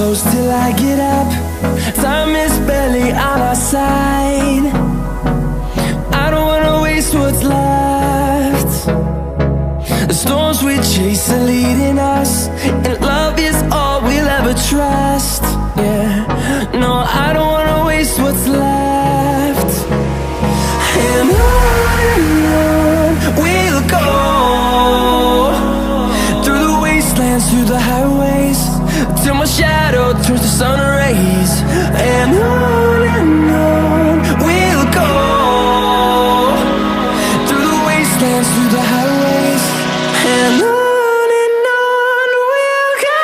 close till I get up. Time is barely on our side. I don't wanna waste what's left. The storms we chase are leading us, and love is all we'll ever trust. Yeah, no, I don't wanna waste what's left. And on we'll go, through the wastelands, through the highways, till my shadow turns to sun rays. And on we'll go, through the wastelands, through the highways, and on we'll go.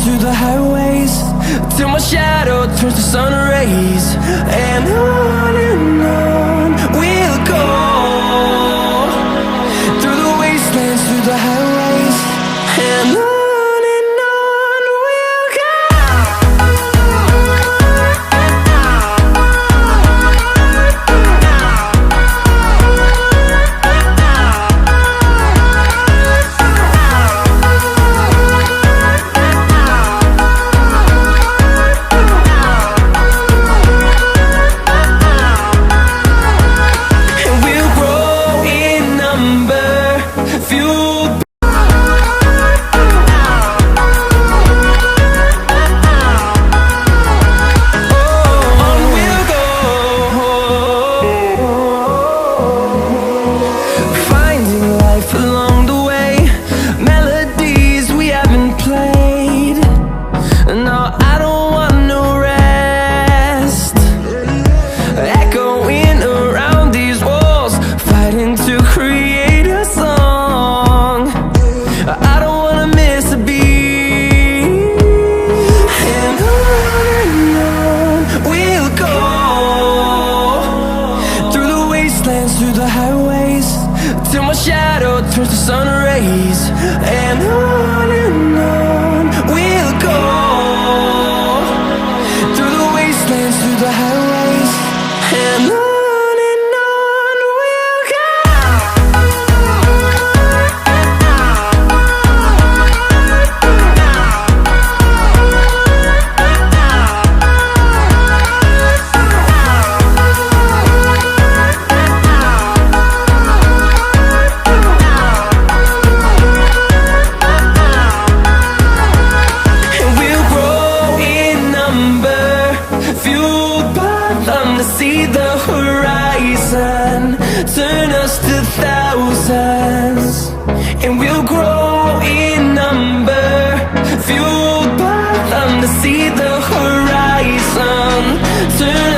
Through the highways, till my shadow turns to sun rays. And on we'll go, through the wastelands, through the highways, and on we'll go. Through the highways, till my shadow turns to sun rays. And on we'll go, through the wastelands, through the highways, and on we'll go. See the horizon turn us to thousands, and we'll grow in number, fueled by them. To see the horizon turn